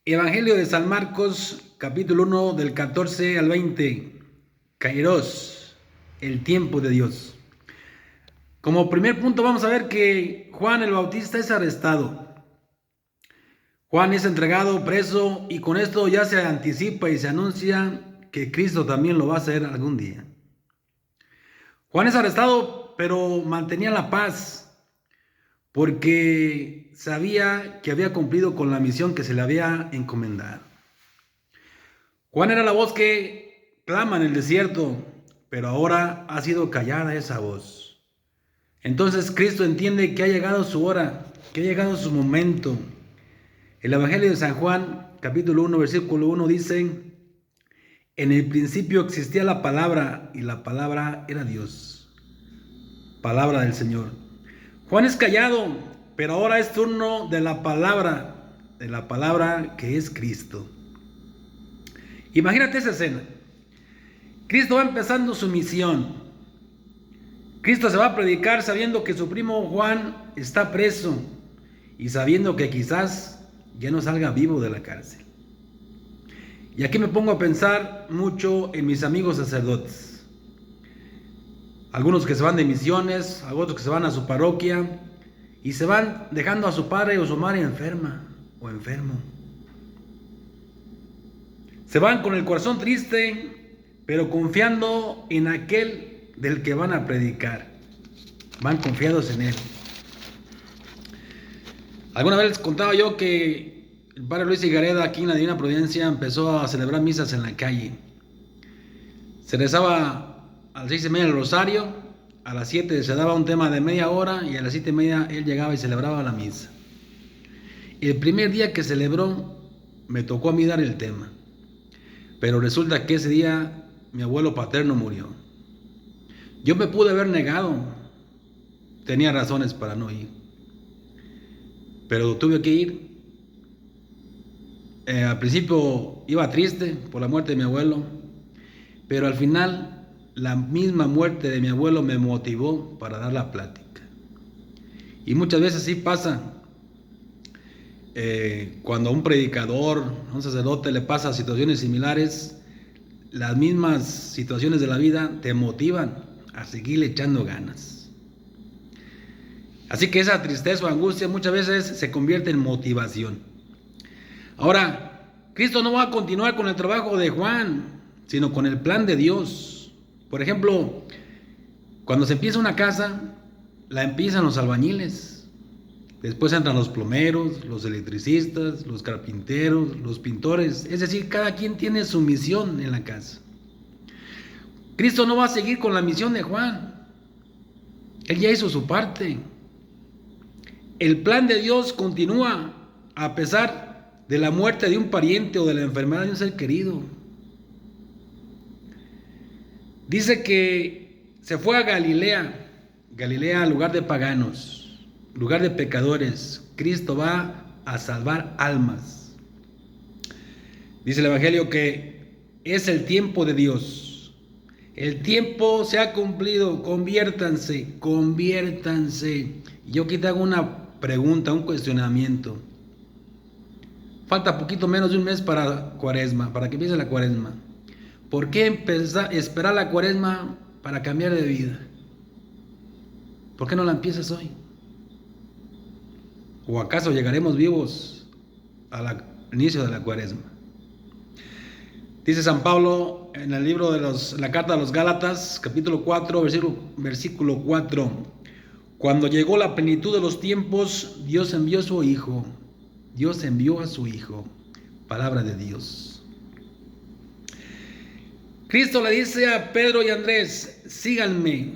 Evangelio de San Marcos, capítulo 1, del 14 al 20. Kairos, el tiempo de Dios. Como primer punto vamos a ver que Juan el Bautista es arrestado. Juan es entregado, preso, y con esto ya se anticipa y se anuncia que Cristo también lo va a hacer algún día. Juan es arrestado, pero mantenía la paz, porque sabía que había cumplido con la misión que se le había encomendado. Juan era la voz que clama en el desierto, pero ahora ha sido callada esa voz. Entonces Cristo entiende que ha llegado su hora, que ha llegado su momento. El Evangelio de San Juan, capítulo 1, versículo 1 dice: en el principio existía la palabra, y la palabra era Dios. Palabra del Señor. Juan es callado, pero ahora es turno de la palabra que es Cristo. Imagínate esa escena. Cristo va empezando su misión. Cristo se va a predicar sabiendo que su primo Juan está preso y sabiendo que quizás ya no salga vivo de la cárcel. Y aquí me pongo a pensar mucho en mis amigos sacerdotes. Algunos que se van de misiones, otros que se van a su parroquia y se van dejando a su padre o su madre enferma o enfermo. Se van con el corazón triste, pero confiando en aquel del que van a predicar. Van confiados en él. Alguna vez les contaba yo que el padre Luis Higareda aquí en la Divina Providencia empezó a celebrar misas en la calle. Se rezaba a las 6:30 el rosario, a las 7 se daba un tema de media hora y a las 7:30 él llegaba y celebraba la misa. El primer día que celebró me tocó a mí dar el tema, pero resulta que ese día mi abuelo paterno murió. Yo me pude haber negado, tenía razones para no ir, pero tuve que ir. Al principio iba triste por la muerte de mi abuelo, pero al final la misma muerte de mi abuelo me motivó para dar la plática. Y muchas veces sí pasa, cuando a un predicador, a un sacerdote le pasa situaciones similares, las mismas situaciones de la vida te motivan a seguir echando ganas. Así que esa tristeza o angustia muchas veces se convierte en motivación. Ahora, Cristo no va a continuar con el trabajo de Juan, sino con el plan de Dios. Por ejemplo, cuando se empieza una casa, la empiezan los albañiles. Después entran los plomeros, los electricistas, los carpinteros, los pintores. Es decir, cada quien tiene su misión en la casa. Cristo no va a seguir con la misión de Juan. Él ya hizo su parte. El plan de Dios continúa a pesar de la muerte de un pariente o de la enfermedad de un ser querido. Dice que se fue a Galilea, lugar de paganos, lugar de pecadores. Cristo va a salvar almas. Dice el Evangelio que es el tiempo de Dios. El tiempo se ha cumplido. Conviértanse. Yo aquí te hago una pregunta, un cuestionamiento. Falta poquito menos de un mes para Cuaresma, para que empiece la Cuaresma. ¿Por qué esperar la Cuaresma para cambiar de vida? ¿Por qué no la empiezas hoy? ¿O acaso llegaremos vivos al inicio de la Cuaresma? Dice San Pablo en el libro de la carta a los Gálatas, capítulo 4, versículo 4. Cuando llegó la plenitud de los tiempos, Dios envió a su Hijo. Dios envió a su Hijo. Palabra de Dios. Cristo le dice a Pedro y Andrés: síganme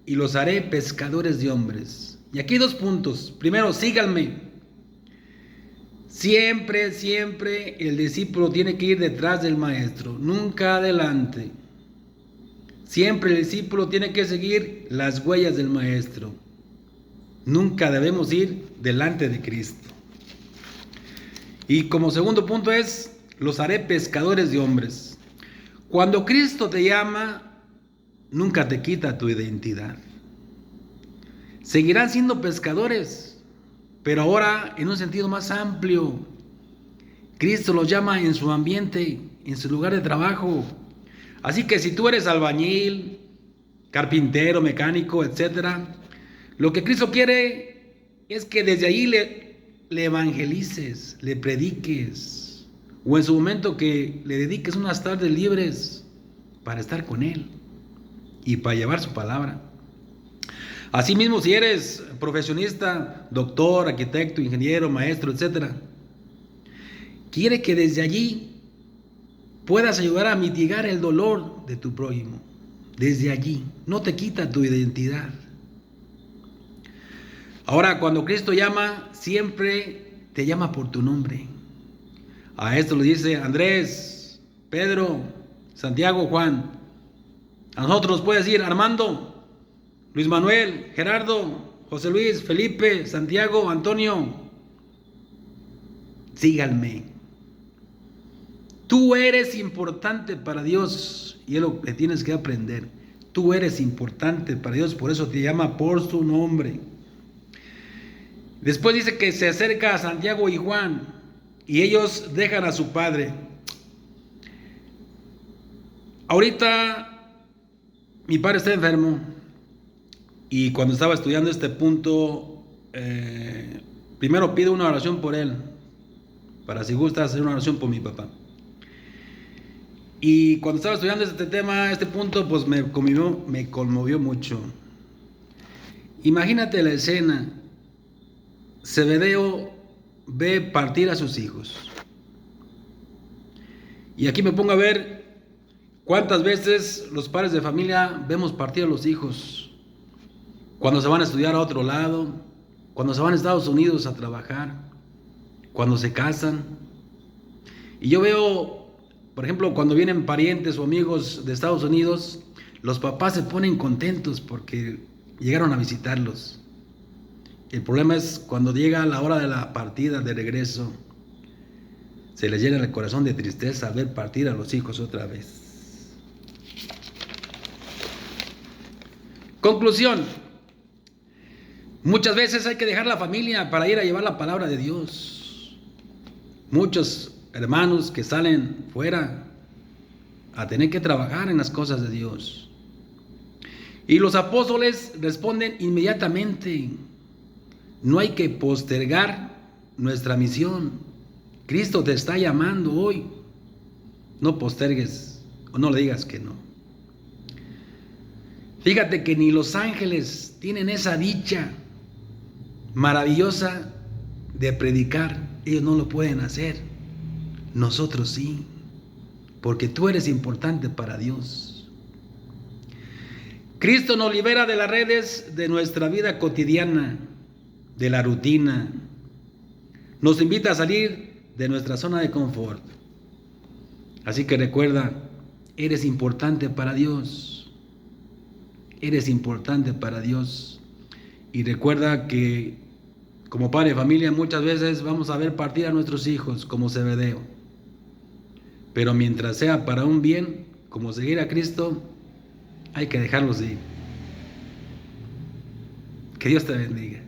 y los haré pescadores de hombres. Y aquí dos puntos. Primero, síganme. Siempre el discípulo tiene que ir detrás del maestro, nunca adelante. Siempre el discípulo tiene que seguir las huellas del maestro. Nunca debemos ir delante de Cristo. Y como segundo punto es: los haré pescadores de hombres. Cuando Cristo te llama, nunca te quita tu identidad. Seguirán siendo pescadores, pero ahora en un sentido más amplio. Cristo los llama en su ambiente, en su lugar de trabajo. Así que si tú eres albañil, carpintero, mecánico, etcétera, lo que Cristo quiere es que desde allí le evangelices, le prediques, o en su momento que le dediques unas tardes libres para estar con Él y para llevar su palabra. Asimismo, si eres profesionista, doctor, arquitecto, ingeniero, maestro, etcétera, quiere que desde allí puedas ayudar a mitigar el dolor de tu prójimo. Desde allí, no te quita tu identidad. Ahora, cuando Cristo llama, siempre te llama por tu nombre. A esto le dice Andrés, Pedro, Santiago, Juan. A nosotros nos puede decir Armando, Luis Manuel, Gerardo, José Luis, Felipe, Santiago, Antonio. Síganme. Tú eres importante para Dios y es lo que tienes que aprender. Tú eres importante para Dios, por eso te llama por su nombre. Después dice que se acerca a Santiago y Juan y ellos dejan a su padre. Ahorita mi padre está enfermo y cuando estaba estudiando este punto, primero pido una oración por él, para si gusta hacer una oración por mi papá. Y cuando estaba estudiando este tema, este punto, pues me conmovió mucho. Imagínate la escena. Zebedeo ve partir a sus hijos. Y aquí me pongo a ver cuántas veces los padres de familia vemos partir a los hijos. Cuando se van a estudiar a otro lado, cuando se van a Estados Unidos a trabajar, cuando se casan. Y yo veo, por ejemplo, cuando vienen parientes o amigos de Estados Unidos, los papás se ponen contentos porque llegaron a visitarlos. El problema es cuando llega la hora de la partida, de regreso, se les llena el corazón de tristeza al ver partir a los hijos otra vez. Conclusión. Muchas veces hay que dejar la familia para ir a llevar la palabra de Dios. Muchos hermanos que salen fuera a tener que trabajar en las cosas de Dios. Y los apóstoles responden inmediatamente. No hay que postergar nuestra misión. Cristo te está llamando hoy. No postergues o no le digas que no. Fíjate que ni los ángeles tienen esa dicha maravillosa de predicar. Ellos no lo pueden hacer. Nosotros sí. Porque tú eres importante para Dios. Cristo nos libera de las redes de nuestra vida cotidiana, de la rutina. Nos invita a salir de nuestra zona de confort. Así que recuerda, eres importante para Dios. Eres importante para Dios. Y recuerda que como padre de familia muchas veces vamos a ver partir a nuestros hijos como Zebedeo. Pero mientras sea para un bien, como seguir a Cristo, hay que dejarlos ir. Que Dios te bendiga.